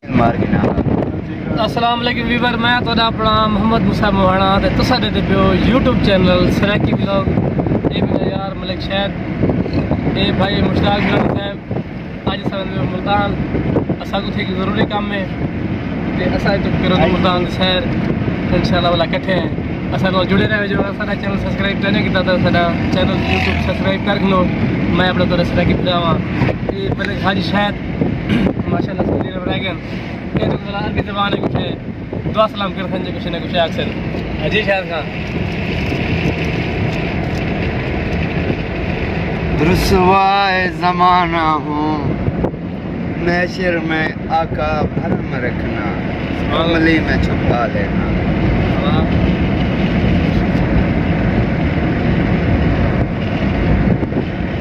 अस्सलाम वालेकुम वीवर, मैं तुहाडा अपना मोहम्मद मूसा मोहाना ते तुसां दे पियो यूट्यूब चैनल सराकी व्लॉग। ये मेरा यार मलिक शहद, ये भाई मुश्ताक गिलानी साहब। अज असां मुल्तान असां को थे जरूरी काम में ते असां तो करो मुल्तान दी सैर इंशाल्लाह वाला इकट्ठे हैं। असां नाल जुड़े रहो। जो साडा चैनल सब्सक्राइब करने कीता तो साडा चैनल यूट्यूब सब्सक्राइब कर लो। मैं अपना तुहाडा सराकी बुलावा ये मलिक हाजी शहद माशाल्लाह सऊदी अरब रह गए। ये तो अरबी ज़बान है, कुछ दुआ सलाम कर संजय कुछ ना कुछ अक्सर अजी शहद खान। रुसवाए ज़माना हूँ मैशर में आका भरम रखना, अमली में छुपा लेना।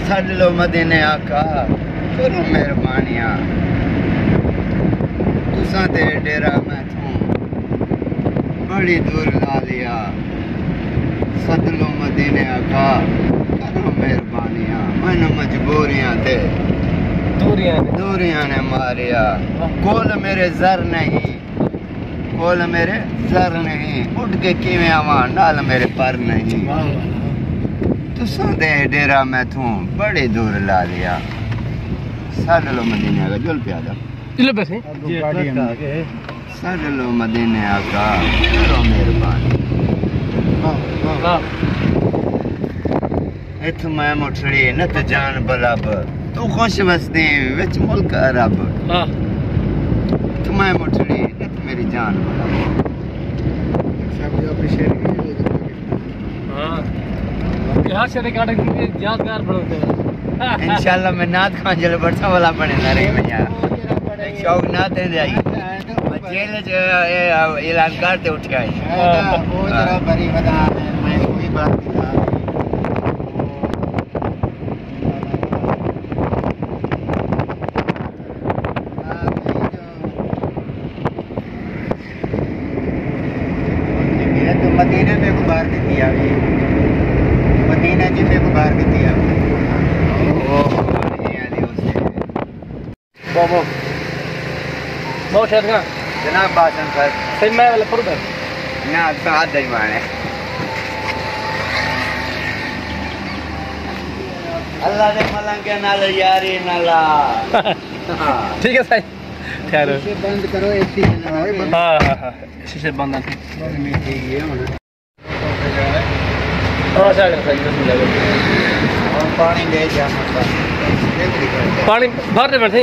सड लो मदीने आका करो मेहरबानियाँ, तुसा दे डेरा मैं थूं बड़ी दूर ला लिया। सद लो मदीने आका करो मेहरबानियाँ, मैनू मजबूरियां दे दूरियां ने मारिया। कोल मेरे जर नहीं, कोल मेरे जर नहीं, उठ के किवें आवां नाल मेरे पर नहीं। तुसा दे डेरा मैं थूं बड़ी दूर ला लिया। सड लो मदीने आका जुल प्यादा सड लो मदीने आका करो मेहरबानी। इथ मैं मुठड़ी नत जान बलब, तू खुश बसदी विच मुल्क अरब। इथ मैं मुठड़ी नत मेरी जान बलब। यादगार बनते इंशाल्लाह मैं नात खान जल बरसा वाला बने ना रे भैया। शौक नात है जाई जेल जो ऐलान करते उठ गए। वो जरा बड़ी बता मैं कोई बात नहीं था। तो मदीने में गुबार की किया मदीना जी में गुबार की किया। बहुत शहद का जनाब बासन सर सही मैं वाला पढ़ ना साथ दई माने अल्लाह दे मलंग के नाल यारी नाला। ठीक है सही ठहरो बंद करो एसी चलाओ। हां शीशे बंद है ठीक है होना। हां सही सही और पानी ले जा मत पानी भर दे बैठे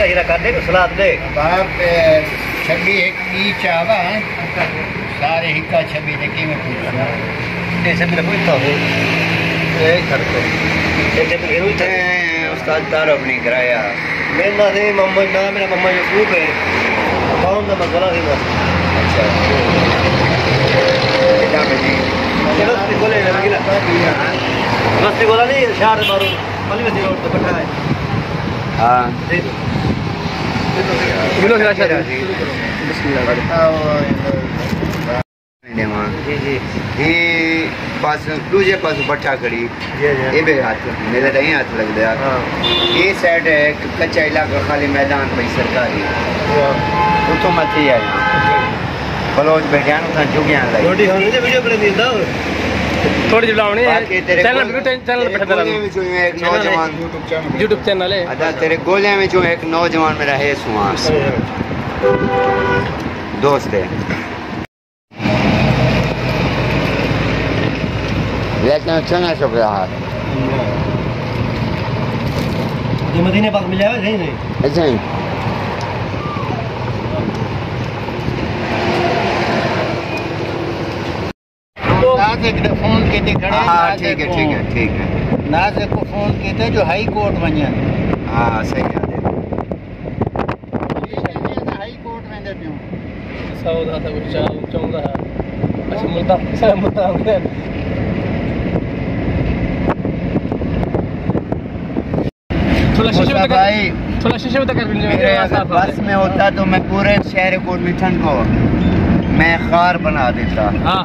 हीरा कर दे सलाद दे बाप छबी एक दी चावा सारे हिक्का छबी दे के में पूछना ये छबी दा पूछता हो ए खड़को ये छबी हेरो थे उस्ताद तारफ नहीं कराया। मैं ना से मम्मा ना मेरा मम्मा यूट्यूब है कौन दा मसला है बस। अच्छा क्या में जी चलो बोले ना गिला मस्ती बोला नहीं शहर मारो मली में रोड पे बैठा है। हां दे दो बोलो क्या बिस्मिल्लाह जी जी ये पास दूसरे पास बट्टा खड़ी ये बे हाथ मेरे नहीं हाथ लग गया। ये साइड है कच्चा इलाका खाली मैदान भाई सरकारी उतो मत ही है बलोच बैठा ना चुगियां लाई रोटी खाने से वीडियो बना देता थोड़ी बुलावनी है चैनल पे बैठा एक नौजवान यूट्यूब चैनल है अदा तेरे गोले में जो एक नौजवान मेरा है सुहास दोस्त है। लेकिन चंगा शुक्रिया है ये मदीने पास मिल जाए सही नहीं ऐसे ही नाज़िक ने फोन किए खड़े। हाँ ठीक है ठीक है ठीक है नाज़िक को फोन किए जो हाई कोर्ट वञा। हाँ सही है हाई कोर्ट वेंदे पियो सौदा था कुछ चौंदा है। अच्छा मुल्तान सारा मुल्तान थोड़ा शीशे में कर बस में होता तो मैं पूरे शहर को मिठन को मैं खार बना देता। हाँ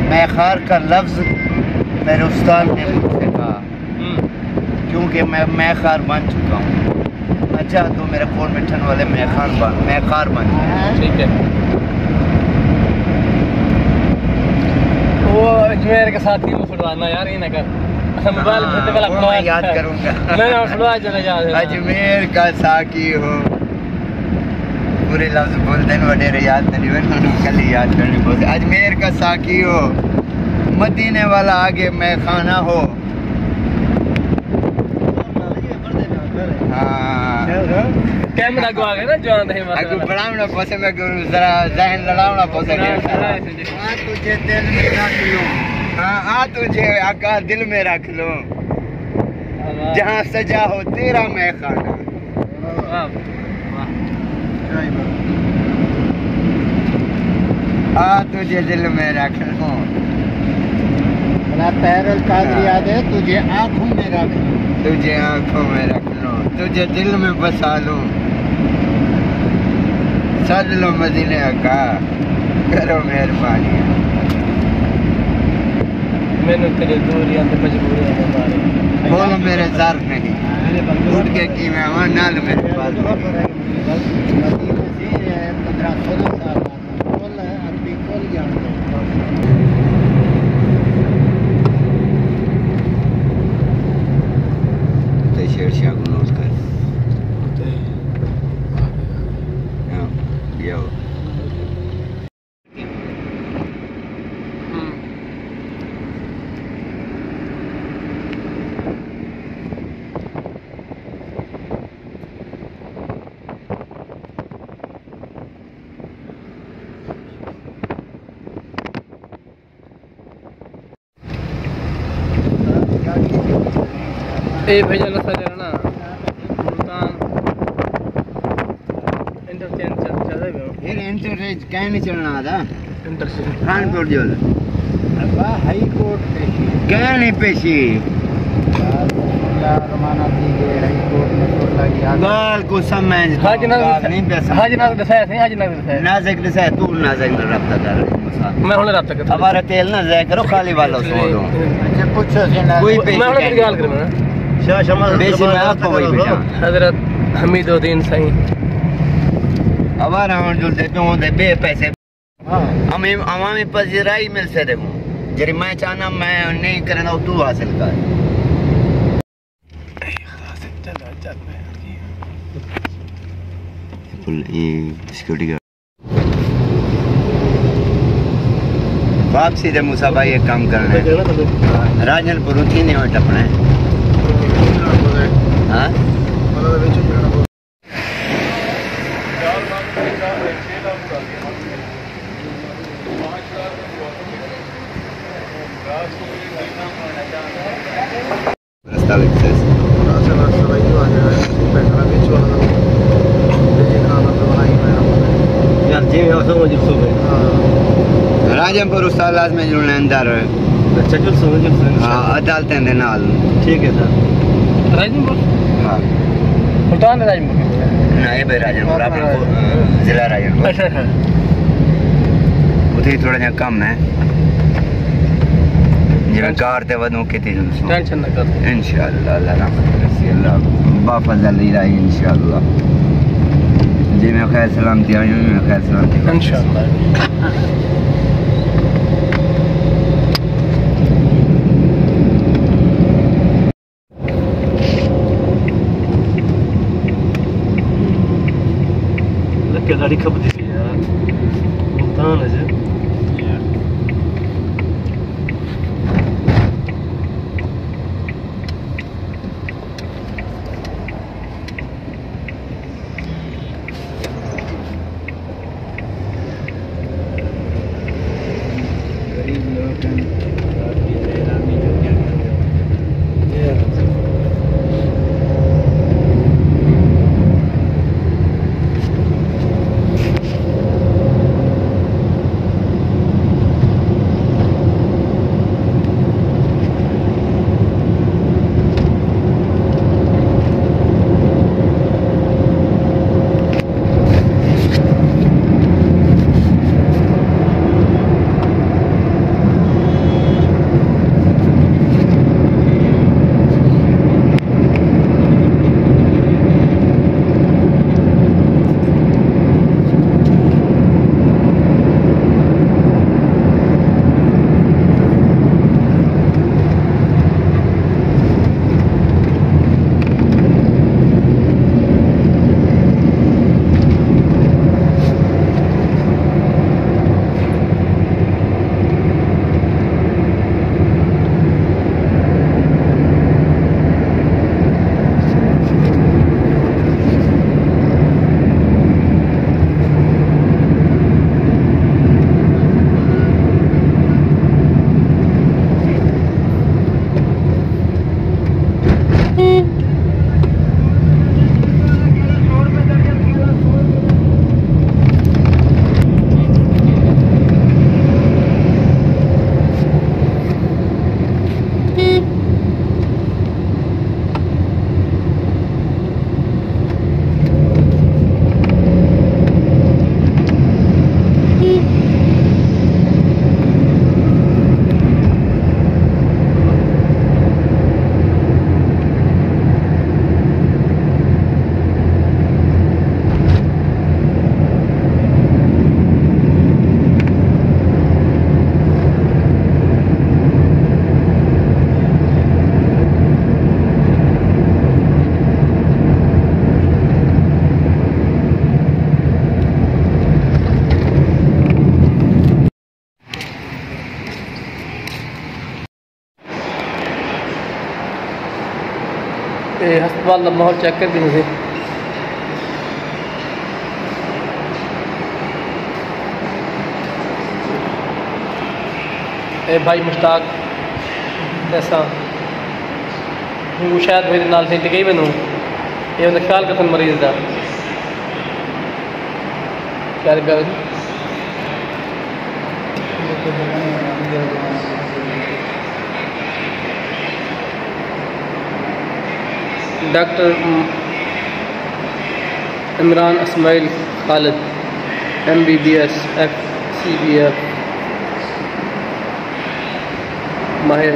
मैखार का लफ्ज मेरे उस्ताद ने मुझसे कहा, क्योंकि मैं मैखार बन चुका हूँ। अच्छा तो मेरे फोन में ठन वाले मैखार बन ठीक है। वो अजमेर के साथ ही छुड़वाना यार, ये ना कर मोबाइल मैं याद करूँगा। अजमेर का साकी हो, पूरे लफ्ज बोलते हैं वडेरे याद नहीं, कल याद करनी बोलते। अजमेर का साकी हो, मदीने वाला आगे मैं खाना हो। हाँ कैमरा को आगे ना जवान है आगे बढ़ावना पसे मैं जरा जहन लड़ावना पसे। हाँ तुझे दिल में रख लूं, हाँ तुझे आका दिल में रख लूं, जहाँ सजा हो तेरा मैं खाना। तुझे दिल में रख लूं, पैरल कादरी याद है, तुझे आँखों में रख लूं, तुझे आँखों में रख लूं, तुझे दिल में बसा लूं। सद लो मदीने का, करो मेहरबानी। मैंने तेरे दूरियां ते मजबूरियां में मारे, बोलो मेरे सर नहीं उठ के की मैं वहाँ नाल मेरे पास मदीने से 15-16 साल बोल अभी खोल गया। शेर शाह को नोट कर यो। ए भैया ना सर ना मुल्तान इंटरचेंज चल रहे हो। ये इंटरचेंज कहीं नहीं चलना था, इंटरचेंज कानपुर जो हाई कोर्ट पेशी कहीं नहीं पेशी रमाना दी गई हाई कोर्ट में गाल को समझ हाज ना नहीं पैसा हाज ना दसाया नहीं, हाज ना दसाया नाज़िक दसाया तू नाज़िक में रब्ता कर। मैं होने रब्ता करता हमारा तेल ना जाया करो खाली वालों से बोलो। अच्छा पूछो से ना कोई मैं होने गाल कर मैं बेसी मैं आपको वही बेचा हजरत हमीदुद्दीन सही हमारा हम जो देते हो दे बे पैसे हमें अवामी पजीराई मिल से देखो जरी मैं चाहना मैं नहीं करना तू हासिल कर। सिक्योरिटी वापसी दे मूसा भाई एक काम कर रहे हैं राजनपुर उठी नहीं हो टपना है। हाँ राजनपुर उस्ताद में जुड़ने अंदर हाँ अदालतें दे नाल ठीक है सर राजनपुर हाँ मुल्तान राजनपुर ना ये भाई राजनपुर अपना जिला राजनपुर अच्छा अच्छा उधर थोड़ा जा कम है जिवें कार ते वदू कितनी टेंशन ना कर इंशाअल्लाह अल्लाह रहमत करे अल्लाह बाफजल इलाही इंशाअल्लाह जिवें खैर सलामती आई में खैर सलामती इंशाअल्लाह। गाड़ी कब दी यार मुल्तान है गरीब लोग हस्पताल का माहौल चेक कर भी नहीं। भाई मुश्ताक ऐसा शायद मेरे नाल से गई बनू ये उन्हें ख्याल कर मरीज का क्या doctor Imran Ismail Khalid MBBS FCBF माहिर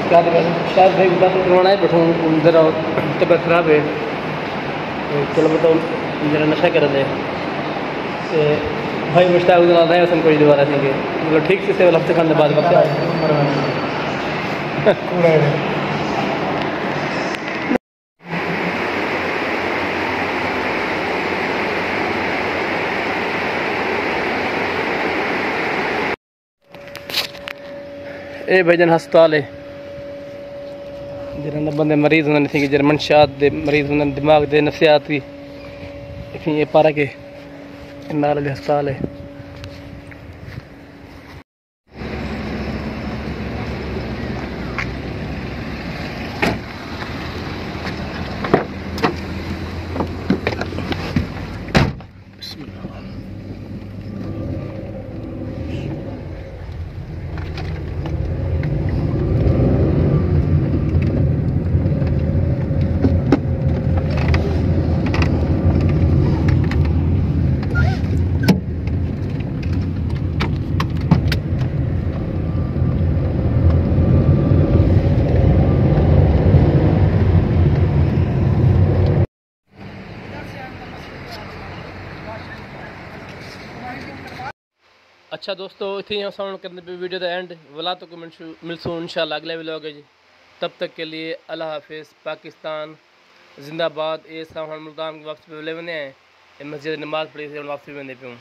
क्या शायद भाई बता तो करवाना है बैठूँ जरा तबीयत खराब है चलो बताओ जरा नशा कर दे भाई मुश्ताक रहे उसमें कोई दोबारा देंगे मतलब ठीक से हफ्ते खाने बाद वक्त ए भाईजान हस्पताल है जिन्होंने बंदे मरीज होने थे जर मनशात दे मरीज होने दिमाग दे नफसियात भी ये पारा के नाल हस्पताल है। अच्छा दोस्तों इतनी हम साउंड करने पे वीडियो द एंड वला तो मिलसूँ इंशाल्लाह अगले व्लॉग है जी। तब तक के लिए अल्लाह हाफिज़। पाकिस्तान जिंदाबाद। ये सामान मुल्तान वापसी पे ले बने हैं मस्जिद नमाज़ पढ़ी से वापसी बने पे हूँ।